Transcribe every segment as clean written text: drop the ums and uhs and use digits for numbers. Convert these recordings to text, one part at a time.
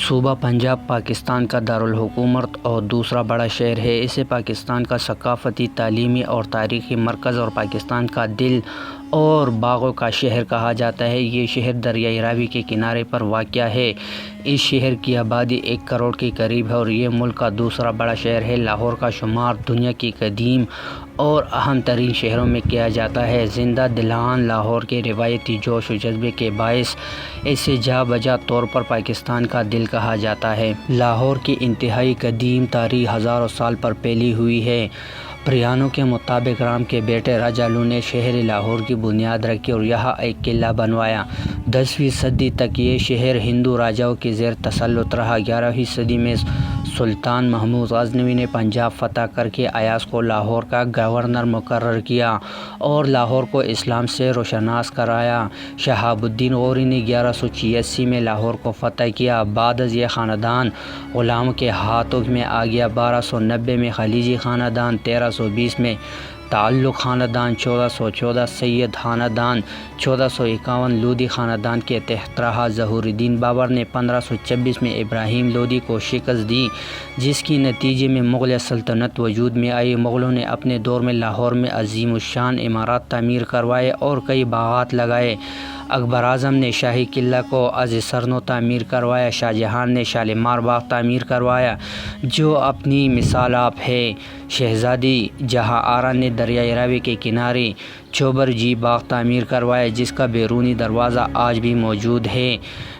صوبہ پنجاب پاکستان کا دارالحکومت اور دوسرا بڑا شہر ہے۔ اسے پاکستان کا ثقافتی، تعلیمی اور تاریخی مرکز اور پاکستان کا دل اور باغوں کا شہر کہا جاتا ہے۔ یہ شہر دریائے راوی کے کنارے پر واقع ہے۔ اس شہر کی آبادی 1 کروڑ کے قریب ہے اور یہ ملک کا دوسرا بڑا شہر ہے۔ لاہور کا شمار دنیا کے قدیم اور اہم ترین شہروں میں کیا جاتا ہے۔ زندہ دلان لاہور کے روایتی جوش و جذبے کے باعث اسے جا بجا طور پر پاکستان کا دل کہا جاتا ہے۔ لاہور کی انتہائی قدیم تاریخ ہزاروں سال پر پھیلی ہوئی ہے۔ پرانوں کے مطابق رام کے بیٹے راجالو نے شہر لاہور کی بنیاد رکھی اور یہاں ایک قلعہ بنوایا۔ 10ویں صدی تک یہ شہر ہندو راجاؤں کے زیر تسلط رہا۔ 11ویں صدی میں سلطان محمود غزنوی نے پنجاب فتح کر کے ایاز کو لاہور کا گورنر مقرر کیا اور لاہور کو اسلام سے روشناس کرایا۔ شہاب الدین غوری نے 1186 میں لاہور کو فتح کیا۔ بعد از یہ خاندان غلاموں کے ہاتھوں میں آ گیا۔ 1290 میں خلیجی خاندان، 1320 میں تعلق خاندان، 1414 سید خاندان، 1451 لودھی خاندان کے تحت رہا۔ ظہور الدین بابر نے 1526 میں ابراہیم لودھی کو شکست دی، جس کے نتیجے میں مغلیہ سلطنت وجود میں آئی۔ مغلوں نے اپنے دور میں لاہور میں عظیم الشان عمارات تعمیر کروائے اور کئی باغات لگائے۔ اکبر اعظم نے شاہی قلعہ کو از سر نو تعمیر کروایا۔ شاہ جہاں نے شالیمار باغ تعمیر کروایا، جو اپنی مثال آپ ہے۔ شہزادی جہاں آرا نے دریائے راوی کے کنارے چوبر جی باغ تعمیر کروایا، جس کا بیرونی دروازہ آج بھی موجود ہے۔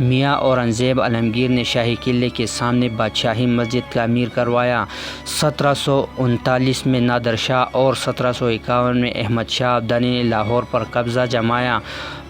میاں اورنگزیب عالمگیر نے شاہی قلعے کے سامنے بادشاہی مسجد تعمیر کروایا۔ 1739 میں نادر شاہ اور 1751 میں احمد شاہ ابدالی نے لاہور پر قبضہ جمایا۔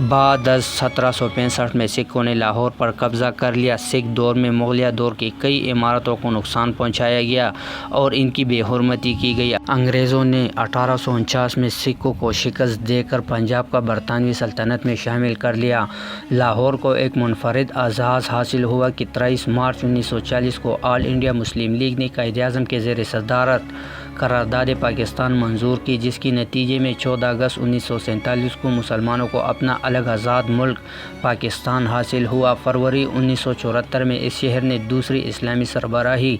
بعد از 1765 میں سکھوں نے لاہور پر قبضہ کر لیا۔ سکھ دور میں مغلیہ دور کی کئی عمارتوں کو نقصان پہنچایا گیا اور ان کی بے حرمتی کی گئی۔ انگریزوں نے 1849 میں سکھوں کو شکست دے کر پنجاب کا برطانوی سلطنت میں شامل کر لیا۔ لاہور کو ایک منفرد اعزاز حاصل ہوا کہ 23 مارچ 1940 کو آل انڈیا مسلم لیگ نے قائد اعظم کے زیر صدارت قرارداد پاکستان منظور کی، جس کے نتیجے میں 14 اگست 1947 کو مسلمانوں کو اپنا الگ آزاد ملک پاکستان حاصل ہوا۔ فروری 1974 میں اس شہر نے دوسری اسلامی سربراہی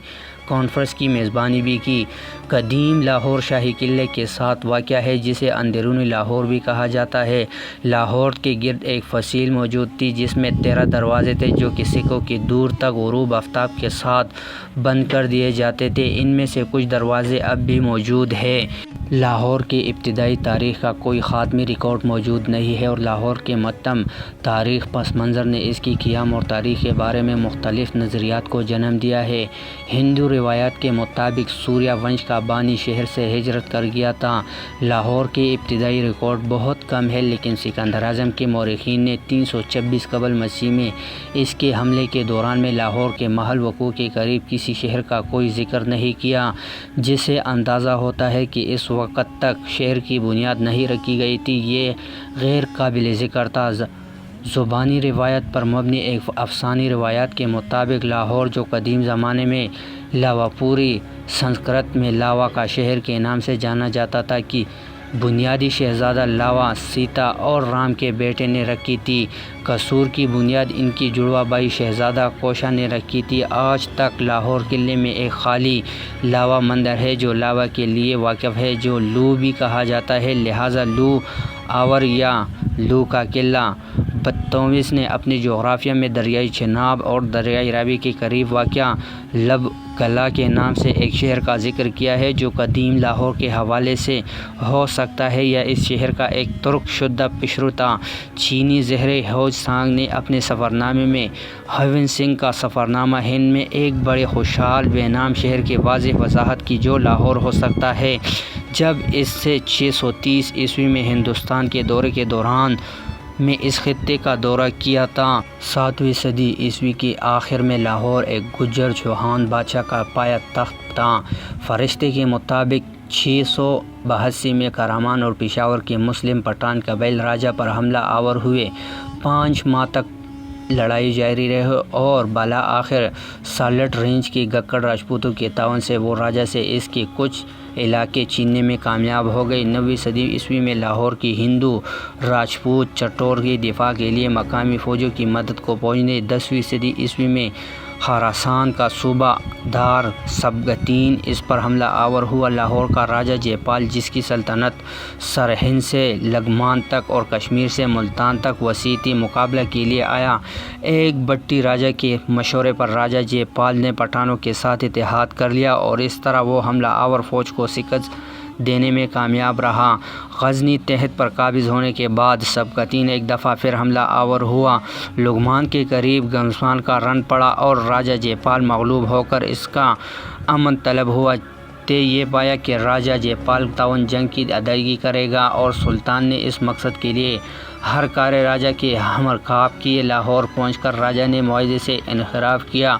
کانفرنس کی میزبانی بھی کی۔ قدیم لاہور شاہی قلعے کے ساتھ واقع ہے، جسے اندرونی لاہور بھی کہا جاتا ہے۔ لاہور کے گرد ایک فصیل موجود تھی، جس میں 13 دروازے تھے، جو کہ سکھوں کی دور تک غروب آفتاب کے ساتھ بند کر دیے جاتے تھے۔ ان میں سے کچھ دروازے اب بھی موجود ہیں۔ لاہور کی ابتدائی تاریخ کا کوئی خاتمی ریکارڈ موجود نہیں ہے اور لاہور کے متم تاریخ پس منظر نے اس کی قیام اور تاریخ کے بارے میں مختلف نظریات کو جنم دیا ہے۔ ہندو روایات کے مطابق سوریہ ونش کا بانی شہر سے ہجرت کر گیا تھا۔ لاہور کے ابتدائی ریکارڈ بہت کم ہے، لیکن سکندر اعظم کے مورخین نے 326 قبل مسیح میں اس کے حملے کے دوران میں لاہور کے محل وقوع کے قریب کسی شہر کا کوئی ذکر نہیں کیا، جس سے اندازہ ہوتا ہے کہ اس وقت تک شہر کی بنیاد نہیں رکھی گئی تھی۔ یہ غیر قابل ذکر تھا۔ زبانی روایت پر مبنی ایک افسانوی روایت کے مطابق لاہور، جو قدیم زمانے میں لاواپوری سنسکرت میں لاوا کا شہر کے نام سے جانا جاتا تھا، کی بنیادی شہزادہ لاوا، سیتا اور رام کے بیٹے نے رکھی تھی۔ قصور کی بنیاد ان کی جڑواں بھائی شہزادہ کوشا نے رکھی تھی۔ آج تک لاہور قلعے میں ایک خالی لاوا مندر ہے، جو لاوا کے لیے واقف ہے، جو لو بھی کہا جاتا ہے، لہٰذا لو آور یا لو کا قلعہ۔ بطومس نے اپنے جغرافیہ میں دریائے چناب اور دریائے راوی کے قریب واقع لب قلعہ کے نام سے ایک شہر کا ذکر کیا ہے، جو قدیم لاہور کے حوالے سے ہو سکتا ہے یا اس شہر کا ایک ترک شدہ پشرو تھا۔ چینی زہر ہوج سانگ نے اپنے سفرنامے میں ہیون سنگھ کا سفرنامہ ہند میں ایک بڑے خوشحال بے نام شہر کی واضح وضاحت کی، جو لاہور ہو سکتا ہے۔ جب اس سے 630 عیسوی میں ہندوستان کے دورے کے دوران میں اس خطے کا دورہ کیا تھا۔ 7ویں صدی عیسوی کے آخر میں لاہور ایک گجر چوہان بادشاہ کا پایا تخت تھا۔ فرشتے کے مطابق 682 میں کرامان اور پشاور کے مسلم پٹھان قبائل راجہ پر حملہ آور ہوئے۔ 5 ماہ تک لڑائی جاری رہی اور بالآخر سالٹ رینج کے گکڑ راجپوتوں کے تعاون سے وہ راجہ سے اس کے کچھ علاقے چھیننے میں کامیاب ہو گئی۔ 9ویں صدی عیسوی میں لاہور کی ہندو راجپوت چٹور کی دفاع کے لیے مقامی فوجوں کی مدد کو پہنچنے۔ 10ویں صدی عیسوی میں خراسان کا صوبہ دار سبکتین اس پر حملہ آور ہوا۔ لاہور کا راجہ جے پال، جس کی سلطنت سرہند سے لغمان تک اور کشمیر سے ملتان تک وسیع تھی، مقابلہ کے لیے آیا۔ ایک بٹی راجہ کے مشورے پر راجہ جے پال نے پٹھانوں کے ساتھ اتحاد کر لیا اور اس طرح وہ حملہ آور فوج کو شکست دینے میں کامیاب رہا۔ غزنی تحت پر قابض ہونے کے بعد سبکتین ایک دفعہ پھر حملہ آور ہوا۔ لغمان کے قریب گھمسان کا رن پڑا اور راجہ جے پال مغلوب ہو کر اس کا امن طلب ہوا۔ یہ پایا کہ راجہ جے پال تعاون جنگ کی ادائیگی کرے گا اور سلطان نے اس مقصد کے لیے ہر کار راجہ کے مرکاب کیے۔ لاہور پہنچ کر راجہ نے معاہدے سے انحراف کیا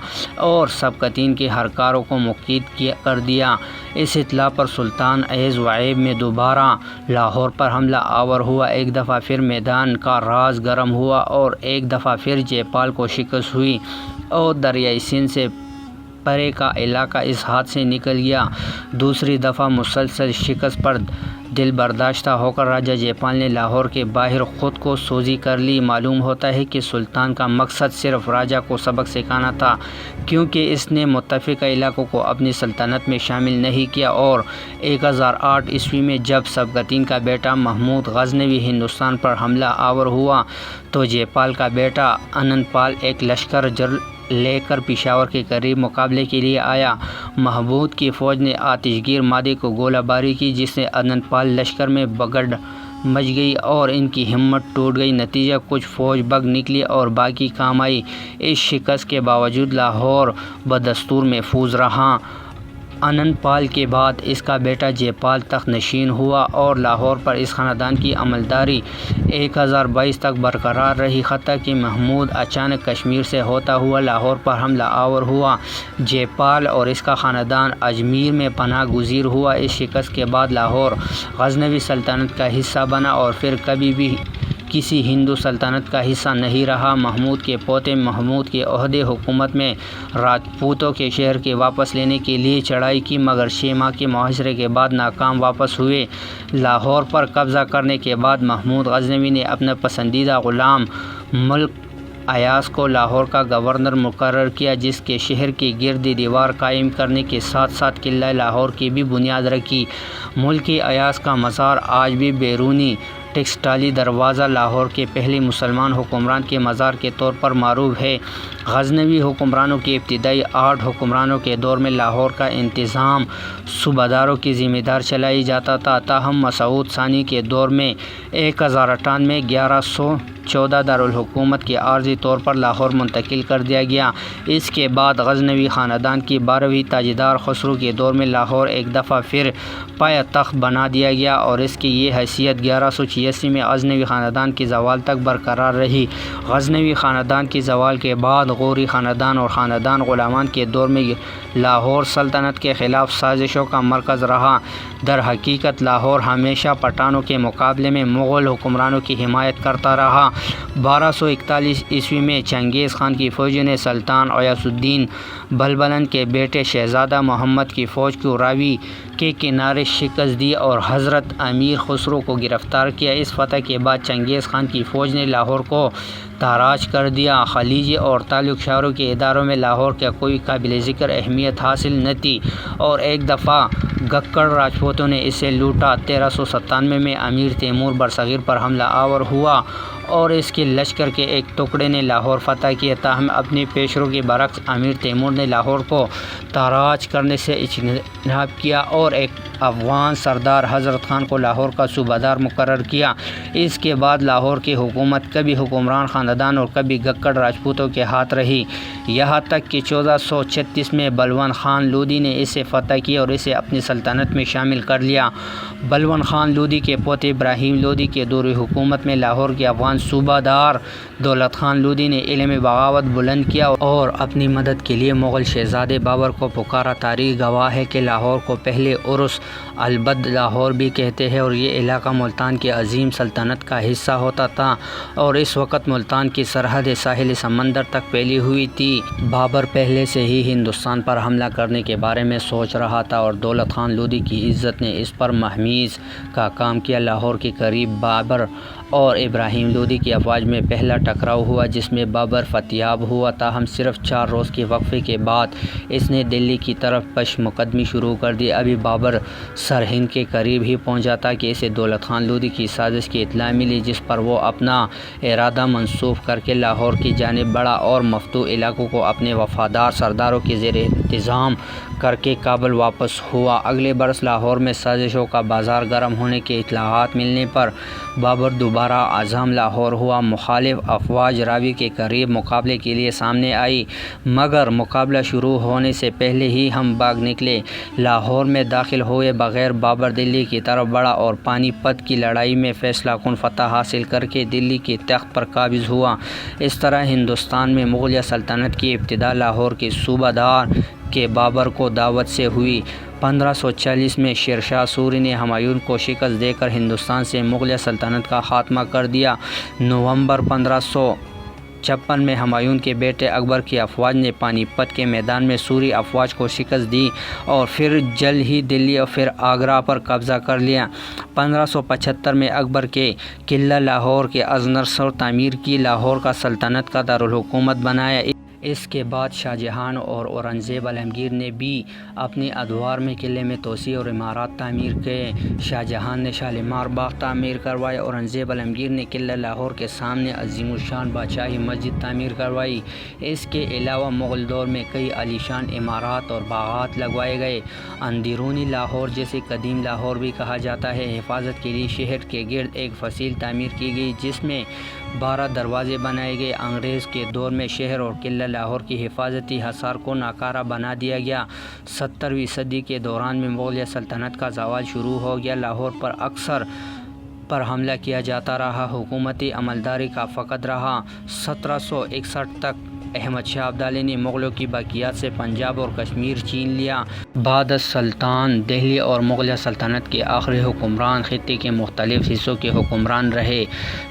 اور سبکتین کے ہر کاروں کو مقید کر دیا۔ اس اطلاع پر سلطان عز و عیب میں دوبارہ لاہور پر حملہ آور ہوا۔ ایک دفعہ پھر میدان کا راز گرم ہوا اور ایک دفعہ پھر جے پال کو شکست ہوئی اور دریائے سندھ سے پرے کا علاقہ اس ہاتھ سے نکل گیا۔ دوسری دفعہ مسلسل شکست پر دل برداشتہ ہو کر راجہ جے پال نے لاہور کے باہر خود کو سوزی کر لی۔ معلوم ہوتا ہے کہ سلطان کا مقصد صرف راجہ کو سبق سکھانا تھا، کیونکہ اس نے متفقہ علاقوں کو اپنی سلطنت میں شامل نہیں کیا، اور 1008 عیسوی میں جب سبکتین کا بیٹا محمود غزنوی ہندوستان پر حملہ آور ہوا تو جے پال کا بیٹا انند پال ایک لشکر لے کر پشاور کے قریب مقابلے کے لیے آیا۔ محمود کی فوج نے آتش گیر مادے کو گولہ باری کی، جس سے انند پال لشکر میں بگڑ مچ گئی اور ان کی ہمت ٹوٹ گئی۔ نتیجہ کچھ فوج بگ نکلی اور باقی کام آئی۔ اس شکست کے باوجود لاہور بدستور محفوظ رہا۔ انند پال کے بعد اس کا بیٹا جے پال تخت نشین ہوا اور لاہور پر اس خاندان کی عملداری 1022 تک برقرار رہی، حتیٰ کہ محمود اچانک کشمیر سے ہوتا ہوا لاہور پر حملہ آور ہوا۔ جے پال اور اس کا خاندان اجمیر میں پناہ گزیر ہوا۔ اس شکست کے بعد لاہور غزنوی سلطنت کا حصہ بنا اور پھر کبھی بھی کسی ہندو سلطنت کا حصہ نہیں رہا۔ محمود کے پوتے محمود کے عہدے حکومت میں راجپوتوں کے شہر کے واپس لینے کے لیے چڑھائی کی، مگر 6 ماہ کے محاصرے کے بعد ناکام واپس ہوئے۔ لاہور پر قبضہ کرنے کے بعد محمود غزنوی نے اپنا پسندیدہ غلام ملک ایاز کو لاہور کا گورنر مقرر کیا، جس کے شہر کی گرد دیوار قائم کرنے کے ساتھ ساتھ قلعہ لاہور کی بھی بنیاد رکھی۔ ملک ایاز کا مزار آج بھی بیرونی ٹیکسٹائل دروازہ لاہور کے پہلے مسلمان حکمران کے مزار کے طور پر معروف ہے۔ غزنوی حکمرانوں کے ابتدائی 8 حکمرانوں کے دور میں لاہور کا انتظام صوبہ داروں کی ذمہ دار چلائی جاتا تھا، تاہم مسعود ثانی کے دور میں 1098 میں 1114 دارالحکومت کے عارضی طور پر لاہور منتقل کر دیا گیا۔ اس کے بعد غزنوی خاندان کی 12ویں تاجدار خسرو کے دور میں لاہور ایک دفعہ پھر پایہ تخت بنا دیا گیا اور اس کی یہ حیثیت 1186 میں غزنوی خاندان کے زوال تک برقرار رہی۔ غزنوی خاندان کے زوال کے بعد غوری خاندان اور خاندان غلامان کے دور میں لاہور سلطنت کے خلاف سازشوں کا مرکز رہا۔ در حقیقت لاہور ہمیشہ پٹھانوں کے مقابلے میں مغل حکمرانوں کی حمایت کرتا رہا۔ 1241 عیسوی میں چنگیز خان کی فوجوں نے سلطان غیاث الدین بلبن کے بیٹے شہزادہ محمد کی فوج کو راوی کے کنارے شکست دی اور حضرت امیر خسرو کو گرفتار کیا۔ اس فتح کے بعد چنگیز خان کی فوج نے لاہور کو تاراج کر دیا۔ خلیجی اور تعلق شہروں کے اداروں میں لاہور کا کوئی قابل ذکر اہمیت حاصل نہ تھی اور ایک دفعہ گکڑ راجپوتوں نے اسے لوٹا۔ 1397 میں امیر تیمور برصغیر پر حملہ آور ہوا اور اس کے لشکر کے ایک ٹکڑے نے لاہور فتح کیا، تاہم اپنے پیشرو کے برعکس امیر تیمور نے لاہور کو تاراج کرنے سے اجتناب کیا اور ایک افغان سردار حضرت خان کو لاہور کا صوبہ دار مقرر کیا۔ اس کے بعد لاہور کی حکومت کبھی حکمران خاندان اور کبھی گکڑ راجپوتوں کے ہاتھ رہی، یہاں تک کہ 1436 میں بلبن خان لودھی نے اسے فتح کیا اور اسے اپنی سلطنت میں شامل کر لیا۔ بلبن خان لودھی کے پوتے ابراہیم لودھی کے دور حکومت میں لاہور کے افغان صوبہ دار دولت خان لودھی نے علم بغاوت بلند کیا اور اپنی مدد کے لیے مغل شہزادے بابر کو پکارا۔ تاریخ گواہ ہے کہ لاہور کو پہلے عرس البلد لاہور بھی کہتے ہیں اور یہ علاقہ ملتان کی عظیم سلطنت کا حصہ ہوتا تھا اور اس وقت ملتان کی سرحد ساحل سمندر تک پھیلی ہوئی تھی۔ بابر پہلے سے ہی ہندوستان پر حملہ کرنے کے بارے میں سوچ رہا تھا اور دولت خان لودھی کی عزت نے اس پر مہمیز کا کام کیا۔ لاہور کے قریب بابر اور ابراہیم لودھی کی افواج میں پہلا ٹکراؤ ہوا، جس میں بابر فتح ہوا۔ تاہم صرف 4 روز کے وقفے کے بعد اس نے دلی کی طرف پیش قدمی شروع کر دی۔ ابھی بابر سرہند کے قریب ہی پہنچا تھا کہ اسے دولت خان لودھی کی سازش کی اطلاع ملی، جس پر وہ اپنا ارادہ منسوخ کر کے لاہور کی جانب بڑھا اور مفتوح علاقوں کو اپنے وفادار سرداروں کے زیر انتظام کر کے کابل واپس ہوا۔ اگلے برس لاہور میں سازشوں کا بازار گرم ہونے کے اطلاعات ملنے پر بابر دوبارہ عزم لاہور ہوا۔ مخالف افواج راوی کے قریب مقابلے کے لیے سامنے آئی، مگر مقابلہ شروع ہونے سے پہلے ہی ہم بھاگ نکلے۔ لاہور میں داخل ہوئے بغیر بابر دلی کی طرف بڑھا اور پانی پت کی لڑائی میں فیصلہ کن فتح حاصل کر کے دلی کے تخت پر قابض ہوا۔ اس طرح ہندوستان میں مغلیہ سلطنت کی ابتدا لاہور کے صوبہ دار کے بابر کو دعوت سے ہوئی۔ 1540 میں شیر شاہ سوری نے ہمایوں کو شکست دے کر ہندوستان سے مغلیہ سلطنت کا خاتمہ کر دیا۔ نومبر 1556 میں ہمایوں کے بیٹے اکبر کی افواج نے پانی پت کے میدان میں سوری افواج کو شکست دی اور پھر جلد ہی دلی اور پھر آگرہ پر قبضہ کر لیا۔ 1575 میں اکبر کے قلعہ لاہور کے ازنر سر تعمیر کی، لاہور کا سلطنت کا دارالحکومت بنایا۔ اس کے بعد شاہ جہاں اور اورنگزیب عالمگیر نے بھی اپنی ادوار میں قلعے میں توسیع اور عمارات تعمیر کیے۔ شاہ جہاں نے شالیمار باغ تعمیر کروایا، اورنگزیب عالمگیر نے قلعہ لاہور کے سامنے عظیم الشان بادشاہی مسجد تعمیر کروائی۔ اس کے علاوہ مغل دور میں کئی عالیشان عمارات اور باغات لگوائے گئے۔ اندرونی لاہور، جسے قدیم لاہور بھی کہا جاتا ہے، حفاظت کے لیے شہر کے گرد ایک فصیل تعمیر کی گئی، جس میں 12 دروازے بنائے گئے۔ انگریز کے دور میں شہر اور قلعہ لاہور کی حفاظتی حصار کو ناکارہ بنا دیا گیا۔ 17ویں صدی کے دوران میں مغلیہ سلطنت کا زوال شروع ہو گیا۔ لاہور پر اکثر پر حملہ کیا جاتا رہا، حکومتی عملداری کا فقد رہا۔ 1761 تک احمد شاہ ابدالی نے مغلوں کی باقیات سے پنجاب اور کشمیر چھین لیا۔ بعد سلطان دہلی اور مغلیہ سلطنت کے آخری حکمران خطے کے مختلف حصوں کے حکمران رہے۔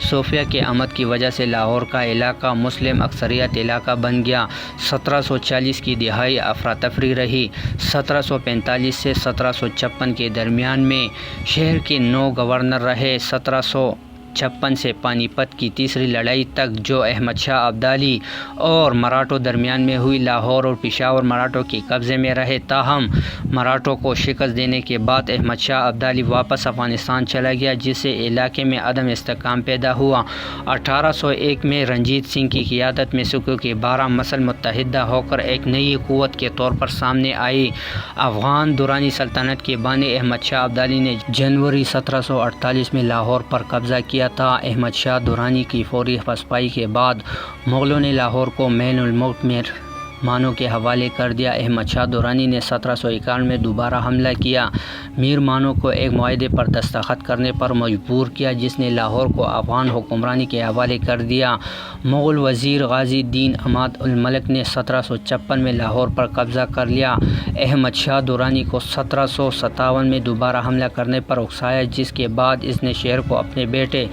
صوفیہ کے آمد کی وجہ سے لاہور کا علاقہ مسلم اکثریت علاقہ بن گیا۔ 1740 کی دہائی افراتفری رہی۔ 1745 سے 1756 کے درمیان میں شہر کے 9 گورنر رہے۔ 1756 سے پانی پت کی تیسری لڑائی تک، جو احمد شاہ ابدالی اور مراٹھوں درمیان میں ہوئی، لاہور اور پشاور مراٹھوں کے قبضے میں رہے۔ تاہم مراٹھوں کو شکست دینے کے بعد احمد شاہ ابدالی واپس افغانستان چلا گیا، جس سے علاقے میں عدم استحکام پیدا ہوا۔ 1801 میں رنجیت سنگھ کی قیادت میں سکھوں کی 12 مسل متحدہ ہو کر ایک نئی قوت کے طور پر سامنے آئی۔ افغان درانی سلطنت کے بانی احمد شاہ ابدالی نے جنوری 1748 میں لاہور پر قبضہ کیا تھا۔ احمد شاہ درانی کی فوری پسپائی کے بعد مغلوں نے لاہور کو مین الملک مانو کے حوالے کر دیا۔ احمد شاہ درانی نے 1751 میں دوبارہ حملہ کیا، میر مانو کو ایک معاہدے پر دستخط کرنے پر مجبور کیا، جس نے لاہور کو افغان حکمرانی کے حوالے کر دیا۔ مغل وزیر غازی الدین عماد الملک نے 1756 میں لاہور پر قبضہ کر لیا۔ احمد شاہ درانی کو 1757 میں دوبارہ حملہ کرنے پر اکسایا، جس کے بعد اس نے شہر کو اپنے بیٹے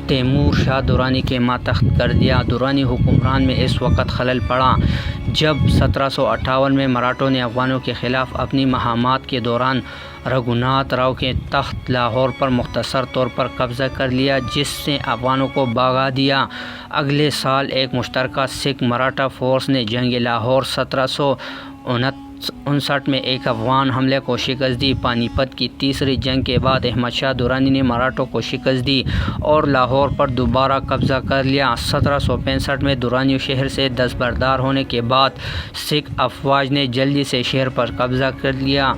تیمور شاہ درانی کے ماتحت کر دیا۔ درانی حکمران میں اس وقت خلل پڑا جب 1758 میں مراٹھوں نے افغانوں کے خلاف اپنی مہمات کے دوران رگھوناتھ راؤ کے تخت لاہور پر مختصر طور پر قبضہ کر لیا، جس نے افغانوں کو بھگا دیا۔ اگلے سال ایک مشترکہ سکھ مراٹھا فورس نے جنگ لاہور 1759 میں ایک افغان حملے کو شکست دی۔ پانی پت کی تیسری جنگ کے بعد احمد شاہ درانی نے مراٹھوں کو شکست دی اور لاہور پر دوبارہ قبضہ کر لیا۔ 1765 میں درانی شہر سے دستبردار ہونے کے بعد سکھ افواج نے جلدی سے شہر پر قبضہ کر لیا۔